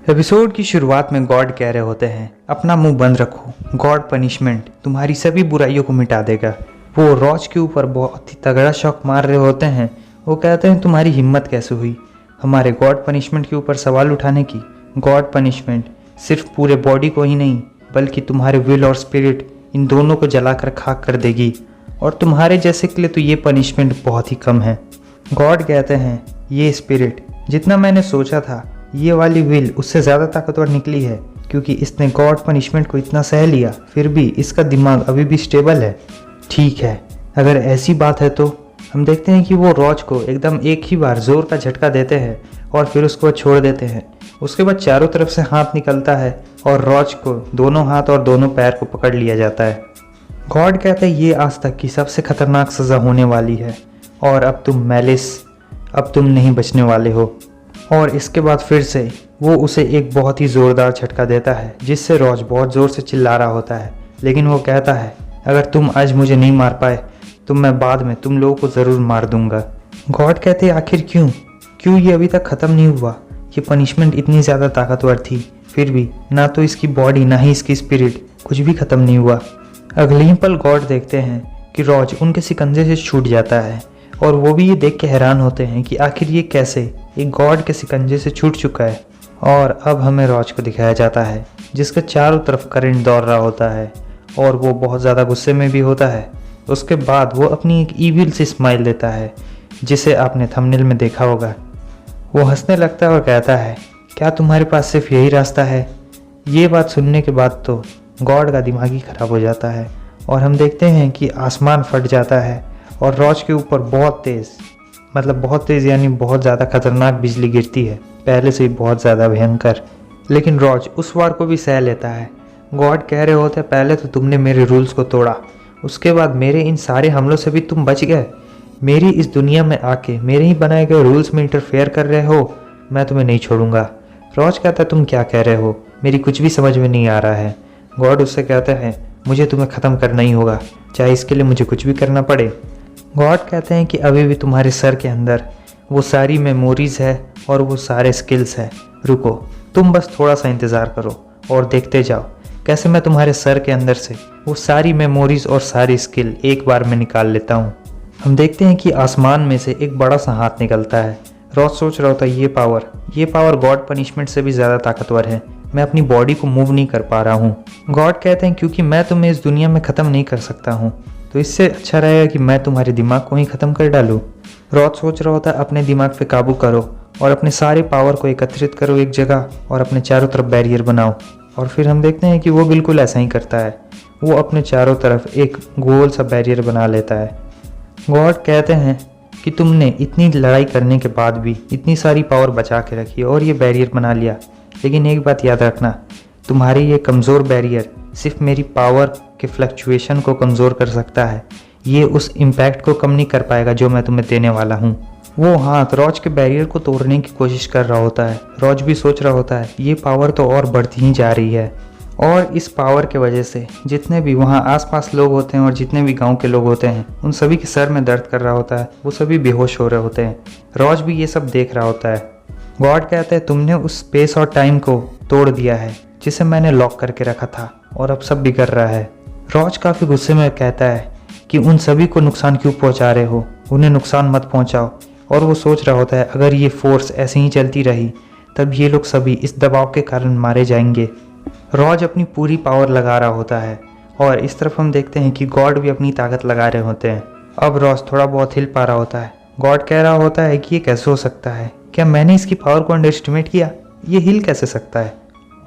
Episode की शुरुआत में गॉड कह रहे होते हैं, अपना मुंह बंद रखो, गॉड पनिशमेंट तुम्हारी सभी बुराइयों को मिटा देगा। वो रॉज के ऊपर बहुत ही तगड़ा शॉक मार रहे होते हैं। वो कहते हैं तुम्हारी हिम्मत कैसे हुई हमारे गॉड पनिशमेंट के ऊपर सवाल उठाने की। गॉड पनिशमेंट सिर्फ पूरे बॉडी को ही नहीं बल्कि तुम्हारे विल और स्पिरिट इन दोनों को जलाकर खाक कर देगी, और तुम्हारे जैसे के लिए तो ये पनिशमेंट बहुत ही कम है। गॉड कहते हैं ये स्पिरिट जितना मैंने सोचा था ये वाली विल उससे ज़्यादा ताकतवर निकली है, क्योंकि इसने गॉड पनिशमेंट को इतना सह लिया फिर भी इसका दिमाग अभी भी स्टेबल है। ठीक है, अगर ऐसी बात है तो हम देखते हैं कि वो रॉज को एकदम एक ही बार ज़ोर का झटका देते हैं और फिर उसको छोड़ देते हैं। उसके बाद चारों तरफ से हाथ निकलता है और रॉज को दोनों हाथ और दोनों पैर को पकड़ लिया जाता है। गॉड कहते हैं ये आज तक की सबसे खतरनाक सज़ा होने वाली है और अब तुम मैलिस, अब तुम नहीं बचने वाले हो। और इसके बाद फिर से वो उसे एक बहुत ही ज़ोरदार झटका देता है जिससे रॉज बहुत ज़ोर से चिल्ला रहा होता है, लेकिन वो कहता है अगर तुम आज मुझे नहीं मार पाए तो मैं बाद में तुम लोगों को ज़रूर मार दूंगा। गॉड कहते हैं आखिर क्यों ये अभी तक ख़त्म नहीं हुआ। ये पनिशमेंट इतनी ज़्यादा ताकतवर थी फिर भी ना तो इसकी बॉडी ना ही इसकी स्पिरिट कुछ भी ख़त्म नहीं हुआ। अगले ही पल गॉड देखते हैं कि रॉज उनके शिकंजे से छूट जाता है और वो भी ये देख के हैरान होते हैं कि आखिर ये कैसे एक गॉड के शिकंजे से छूट चुका है। और अब हमें रॉज को दिखाया जाता है जिसके चारों तरफ करंट दौड़ रहा होता है और वो बहुत ज़्यादा गुस्से में भी होता है। उसके बाद वो अपनी एक ईविल सी स्माइल देता है जिसे आपने थंबनेल में देखा होगा। वो हंसने लगता है और कहता है क्या तुम्हारे पास सिर्फ यही रास्ता है। ये बात सुनने के बाद तो गॉड का दिमाग ही खराब हो जाता है और हम देखते हैं कि आसमान फट जाता है और रॉज के ऊपर बहुत तेज़ यानी बहुत ज़्यादा खतरनाक बिजली गिरती है, पहले से ही बहुत ज़्यादा भयंकर। लेकिन रॉज उस वार को भी सह लेता है। गॉड कह रहे होते पहले तो तुमने मेरे रूल्स को तोड़ा, उसके बाद मेरे इन सारे हमलों से भी तुम बच गए। मेरी इस दुनिया में आके मेरे ही बनाए गए रूल्स में इंटरफेयर कर रहे हो, मैं तुम्हें नहीं छोड़ूंगा। रॉज कहता है तुम क्या कह रहे हो, मेरी कुछ भी समझ में नहीं आ रहा है। गॉड उससे कहते हैं मुझे तुम्हें ख़त्म करना ही होगा, चाहे इसके लिए मुझे कुछ भी करना पड़े। गॉड कहते हैं कि अभी भी तुम्हारे सर के अंदर वो सारी मेमोरीज़ है और वो सारे स्किल्स है। रुको, तुम बस थोड़ा सा इंतज़ार करो और देखते जाओ कैसे मैं तुम्हारे सर के अंदर से वो सारी मेमोरीज़ और सारी स्किल एक बार में निकाल लेता हूँ। हम देखते हैं कि आसमान में से एक बड़ा सा हाथ निकलता है। रॉज सोच रहा होता है ये पावर गॉड पनिशमेंट से भी ज़्यादा ताकतवर है, मैं अपनी बॉडी को मूव नहीं कर पा रहा हूँ। गॉड कहते हैं क्योंकि मैं तुम्हें इस दुनिया में ख़त्म नहीं कर सकता हूँ तो इससे अच्छा रहेगा कि मैं तुम्हारे दिमाग को ही ख़त्म कर डालूँ। रॉज सोच रहा होता है अपने दिमाग पे काबू करो और अपने सारे पावर को एकत्रित करो एक जगह और अपने चारों तरफ बैरियर बनाओ। और फिर हम देखते हैं कि वो बिल्कुल ऐसा ही करता है, वो अपने चारों तरफ एक गोल सा बैरियर बना लेता है। गॉड कहते हैं कि तुमने इतनी लड़ाई करने के बाद भी इतनी सारी पावर बचा के रखी और ये बैरियर बना लिया, लेकिन एक बात याद रखना, तुम्हारी ये कमज़ोर बैरियर सिर्फ मेरी पावर के फ्लक्चुएशन को कमज़ोर कर सकता है, ये उस इम्पैक्ट को कम नहीं कर पाएगा जो मैं तुम्हें देने वाला हूँ। वो हाथ रॉज के बैरियर को तोड़ने की कोशिश कर रहा होता है। रॉज भी सोच रहा होता है ये पावर तो और बढ़ती ही जा रही है और इस पावर के वजह से जितने भी वहाँ आसपास लोग होते हैं और जितने भी गांव के लोग होते हैं उन सभी के सर में दर्द कर रहा होता है, वो सभी बेहोश हो रहे होते हैं। रॉज भी ये सब देख रहा होता है। गॉड कहता है तुमने उस स्पेस और टाइम को तोड़ दिया है जिसे मैंने लॉक करके रखा था और अब सब बिगड़ रहा है। रॉज काफ़ी गुस्से में कहता है कि उन सभी को नुकसान क्यों पहुंचा रहे हो, उन्हें नुकसान मत पहुंचाओ। और वो सोच रहा होता है अगर ये फोर्स ऐसे ही चलती रही तब ये लोग सभी इस दबाव के कारण मारे जाएंगे। रॉज अपनी पूरी पावर लगा रहा होता है और इस तरफ हम देखते हैं कि गॉड भी अपनी ताकत लगा रहे होते हैं। अब रॉज थोड़ा बहुत हिल पा रहा होता है। गॉड कह रहा होता है कि ये कैसे हो सकता है, क्या मैंने इसकी पावर को अंडर एस्टिमेट किया, ये हिल कैसे सकता है।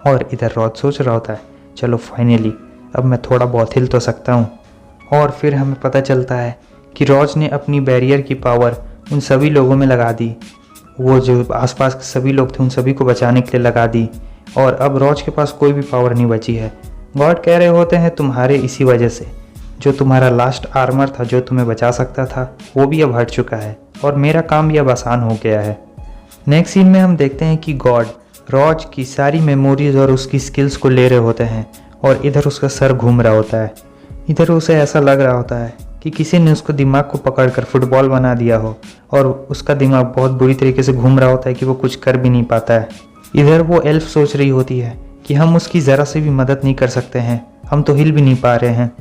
और इधर रॉज सोच रहा होता है चलो फाइनली अब मैं थोड़ा बहुत हिल तो सकता हूँ। और फिर हमें पता चलता है कि रॉज ने अपनी बैरियर की पावर उन सभी लोगों में लगा दी, वो जो आसपास के सभी लोग थे उन सभी को बचाने के लिए लगा दी और अब रॉज के पास कोई भी पावर नहीं बची है। गॉड कह रहे होते हैं तुम्हारे इसी वजह से जो तुम्हारा लास्ट आर्मर था जो तुम्हें बचा सकता था वो भी अब हट चुका है और मेरा काम भी अब आसान हो गया है। नेक्स्ट सीन में हम देखते हैं कि गॉड रॉज की सारी मेमोरीज और उसकी स्किल्स को ले रहे होते हैं और इधर उसका सर घूम रहा होता है। इधर उसे ऐसा लग रहा होता है कि किसी ने उसको दिमाग को पकड़कर फुटबॉल बना दिया हो और उसका दिमाग बहुत बुरी तरीके से घूम रहा होता है कि वो कुछ कर भी नहीं पाता है। इधर वो एल्फ सोच रही होती है कि हम उसकी ज़रा से भी मदद नहीं कर सकते हैं, हम तो हिल भी नहीं पा रहे हैं।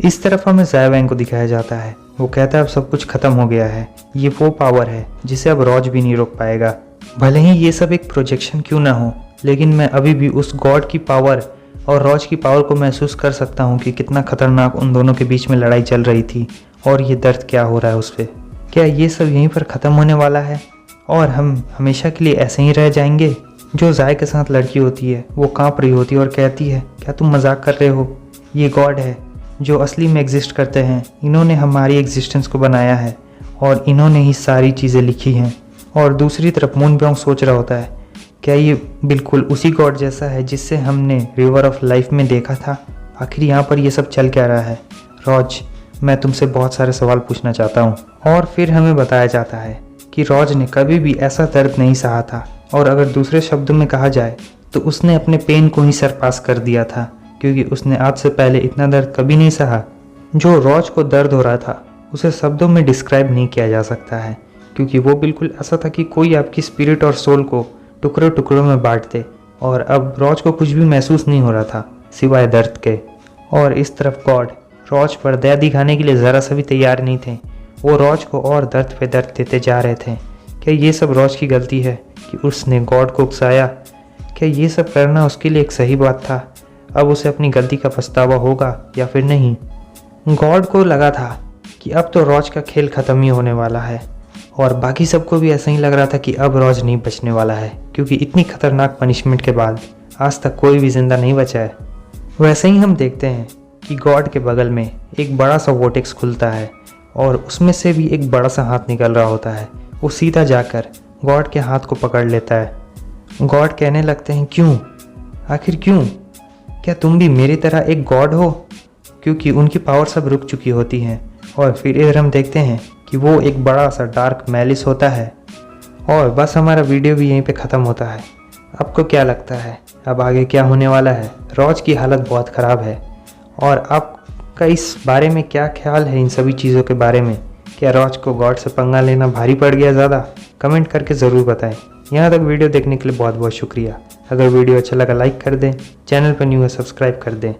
इस तरफ हमें ज़ायवैंग को दिखाया जाता है। वो कहता है अब सब कुछ ख़त्म हो गया है, ये वो पावर है जिसे अब रॉज भी नहीं रोक पाएगा। भले ही ये सब एक प्रोजेक्शन क्यों ना हो, लेकिन मैं अभी भी उस गॉड की पावर और रॉज की पावर को महसूस कर सकता हूँ कि कितना खतरनाक उन दोनों के बीच में लड़ाई चल रही थी और ये दर्द क्या हो रहा है उस पर। क्या ये सब यहीं पर ख़त्म होने वाला है और हम हमेशा के लिए ऐसे ही रह जाएंगे? जो ज़ाय के साथ लड़की होती है वो काँप रही होती है और कहती है क्या तुम मजाक कर रहे हो? ये गॉड है जो असली में एग्जिस्ट करते हैं, इन्होंने हमारी एग्जिस्टेंस को बनाया है और इन्होंने ही सारी चीज़ें लिखी हैं। और दूसरी तरफ मून ब्योंग सोच रहा होता है क्या ये बिल्कुल उसी गॉड जैसा है जिससे हमने रिवर ऑफ लाइफ में देखा था? आखिर यहाँ पर ये सब चल क्या रहा है? रॉज, मैं तुमसे बहुत सारे सवाल पूछना चाहता हूँ। और फिर हमें बताया जाता है कि रॉज ने कभी भी ऐसा दर्द नहीं सहा था, और अगर दूसरे शब्दों में कहा जाए तो उसने अपने पेन को ही सरपास कर दिया था, क्योंकि उसने आज से पहले इतना दर्द कभी नहीं सहा। जो रॉज को दर्द हो रहा था उसे शब्दों में डिस्क्राइब नहीं किया जा सकता है, क्योंकि वो बिल्कुल ऐसा था कि कोई आपकी स्पिरिट और सोल को टुकड़ों टुकड़ों में बांट दे। और अब रॉज को कुछ भी महसूस नहीं हो रहा था सिवाय दर्द के। और इस तरफ गॉड रॉज पर दया दिखाने के लिए ज़रा सा भी तैयार नहीं थे। वो रॉज को और दर्द पे दर्द देते जा रहे थे। क्या ये सब रॉज की गलती है कि उसने गॉड को उकसाया? क्या ये सब करना उसके लिए एक सही बात था? अब उसे अपनी गलती का पछतावा होगा या फिर नहीं? गॉड को लगा था कि अब तो रॉज का खेल ख़त्म ही होने वाला है, और बाकी सबको भी ऐसा ही लग रहा था कि अब रॉज नहीं बचने वाला है, क्योंकि इतनी खतरनाक पनिशमेंट के बाद आज तक कोई भी जिंदा नहीं बचा है। वैसे ही हम देखते हैं कि गॉड के बगल में एक बड़ा सा वोटेक्स खुलता है और उसमें से भी एक बड़ा सा हाथ निकल रहा होता है। वो सीधा जाकर गॉड के हाथ को पकड़ लेता है। गॉड कहने लगते हैं क्यों, आखिर क्यों? क्या तुम भी मेरी तरह एक गॉड हो? क्योंकि उनकी पावर सब रुक चुकी होती हैं। और फिर इधर हम देखते हैं कि वो एक बड़ा सा डार्क मैलिस होता है। और बस हमारा वीडियो भी यहीं पे ख़त्म होता है। आपको क्या लगता है अब आगे क्या होने वाला है? रॉज की हालत बहुत ख़राब है, और आपका इस बारे में क्या ख्याल है इन सभी चीज़ों के बारे में? क्या रॉज को गॉड से पंगा लेना भारी पड़ गया ज़्यादा? कमेंट करके ज़रूर बताएं। यहाँ तक वीडियो देखने के लिए बहुत बहुत शुक्रिया। अगर वीडियो अच्छा लगा लाइक कर दें, चैनल पर न्यू है सब्सक्राइब कर दें।